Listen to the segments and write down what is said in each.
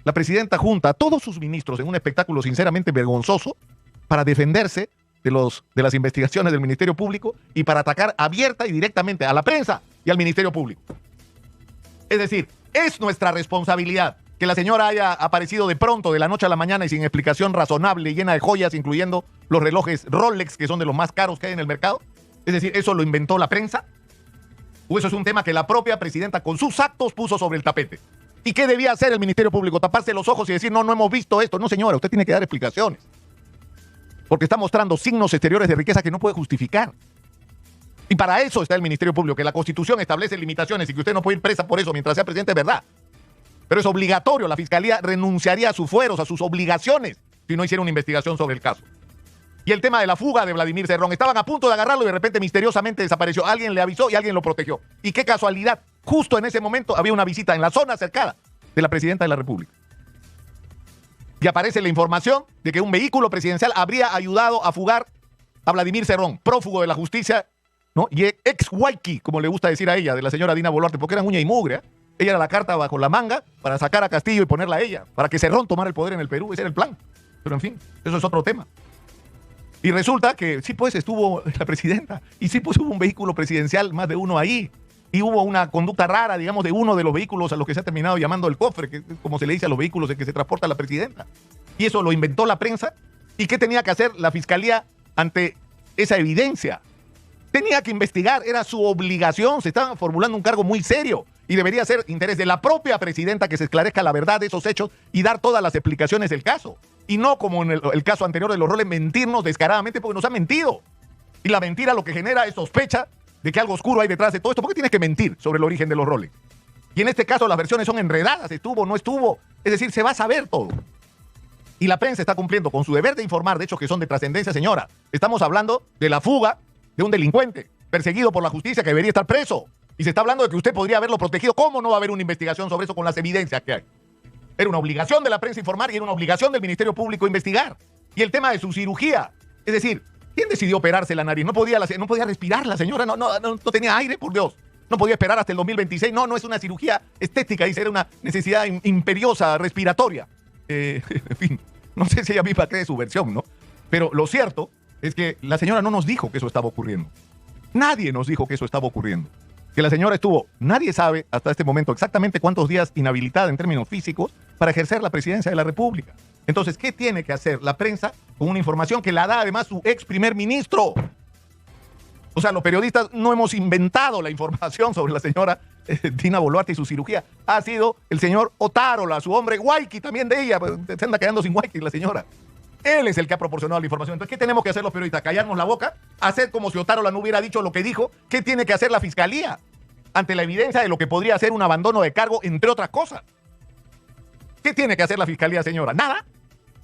la presidenta junta a todos sus ministros en un espectáculo sinceramente vergonzoso para defenderse de las investigaciones del Ministerio Público y para atacar abierta y directamente a la prensa y al Ministerio Público. Es decir, es nuestra responsabilidad que la señora haya aparecido de pronto, de la noche a la mañana y sin explicación razonable, llena de joyas, incluyendo los relojes Rolex, que son de los más caros que hay en el mercado. Es decir, ¿eso lo inventó la prensa? ¿O eso es un tema que la propia presidenta con sus actos puso sobre el tapete? ¿Y qué debía hacer el Ministerio Público? ¿Taparse los ojos y decir, no hemos visto esto? No, señora, usted tiene que dar explicaciones. Porque está mostrando signos exteriores de riqueza que no puede justificar. Y para eso está el Ministerio Público, que la Constitución establece limitaciones y que usted no puede ir presa por eso mientras sea presidente, es verdad. Pero es obligatorio, la Fiscalía renunciaría a sus fueros, a sus obligaciones, si no hiciera una investigación sobre el caso. Y el tema de la fuga de Vladimir Cerrón, estaban a punto de agarrarlo y de repente misteriosamente desapareció. Alguien le avisó y alguien lo protegió. Y qué casualidad, justo en ese momento había una visita en la zona cercana de la presidenta de la República. Y aparece la información de que un vehículo presidencial habría ayudado a fugar a Vladimir Cerrón, prófugo de la justicia, ¿no? Y ex-Huayqui, como le gusta decir a ella, de la señora Dina Boluarte, porque eran uña y mugre, ¿eh? Ella era la carta bajo la manga para sacar a Castillo y ponerla a ella, para que Cerrón tomara el poder en el Perú. Ese era el plan. Pero en fin, eso es otro tema. Y resulta que sí, pues estuvo la presidenta, y sí, pues hubo un vehículo presidencial, más de uno ahí, y hubo una conducta rara, digamos, de uno de los vehículos a los que se ha terminado llamando el cofre, que es como se le dice a los vehículos en que se transporta la presidenta. Y eso lo inventó la prensa. ¿Y qué tenía que hacer la Fiscalía ante esa evidencia? Tenía que investigar, era su obligación, se estaba formulando un cargo muy serio y debería ser interés de la propia presidenta que se esclarezca la verdad de esos hechos y dar todas las explicaciones del caso. Y no como en el caso anterior de los roles, mentirnos descaradamente porque nos han mentido. Y la mentira lo que genera es sospecha de que algo oscuro hay detrás de todo esto. ¿Por qué tienes que mentir sobre el origen de los roles? Y en este caso las versiones son enredadas, estuvo, no estuvo. Es decir, se va a saber todo. Y la prensa está cumpliendo con su deber de informar de hechos que son de trascendencia, señora. Estamos hablando de la fuga de un delincuente perseguido por la justicia que debería estar preso. Y se está hablando de que usted podría haberlo protegido. ¿Cómo no va a haber una investigación sobre eso con las evidencias que hay? Era una obligación de la prensa informar y era una obligación del Ministerio Público investigar. Y el tema de su cirugía. Es decir, ¿quién decidió operarse la nariz? No podía respirar la señora, no tenía aire, por Dios. No podía esperar hasta el 2026. No es una cirugía estética, dice, era una necesidad imperiosa, respiratoria. En fin, no sé si ella misma cree su versión, ¿no? Pero lo cierto es que la señora no nos dijo que eso estaba ocurriendo. Nadie nos dijo que eso estaba ocurriendo. Que la señora estuvo, nadie sabe hasta este momento exactamente cuántos días inhabilitada en términos físicos para ejercer la presidencia de la República. Entonces, ¿qué tiene que hacer la prensa con una información que la da además su ex primer ministro? O sea, los periodistas no hemos inventado la información sobre la señora Dina Boluarte y su cirugía. Ha sido el señor Otárola, su hombre Huayqui, también de ella. Se anda quedando sin Huayqui la señora. Él es el que ha proporcionado la información. Entonces, ¿qué tenemos que hacer los periodistas? ¿Callarnos la boca? ¿Hacer como si Otárola no hubiera dicho lo que dijo? ¿Qué tiene que hacer la Fiscalía ante la evidencia de lo que podría ser un abandono de cargo, entre otras cosas? ¿Qué tiene que hacer la Fiscalía, señora? Nada.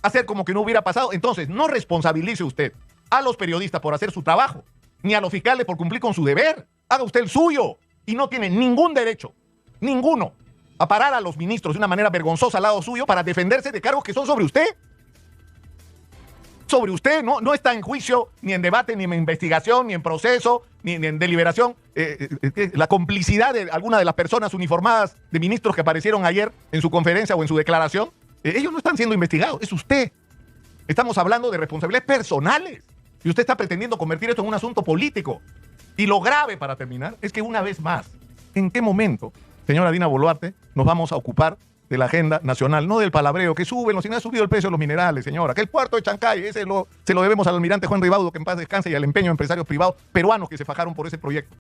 Hacer como que no hubiera pasado. Entonces, no responsabilice usted a los periodistas por hacer su trabajo, ni a los fiscales por cumplir con su deber. Haga usted el suyo. Y no tiene ningún derecho, ninguno, a parar a los ministros de una manera vergonzosa al lado suyo para defenderse de cargos que son sobre usted. Sobre usted, no está en juicio, ni en debate, ni en investigación, ni en proceso, ni en deliberación. La complicidad de alguna de las personas uniformadas de ministros que aparecieron ayer en su conferencia o en su declaración, ellos no están siendo investigados, es usted. Estamos hablando de responsabilidades personales y usted está pretendiendo convertir esto en un asunto político. Y lo grave, para terminar, es que una vez más, ¿en qué momento, señora Dina Boluarte, nos vamos a ocupar de la agenda nacional, no del palabreo, que suben, ha subido el precio de los minerales, señora, que el puerto de Chancay, se lo debemos al almirante Juan Ribaudo, que en paz descanse, y al empeño de empresarios privados peruanos que se fajaron por ese proyecto?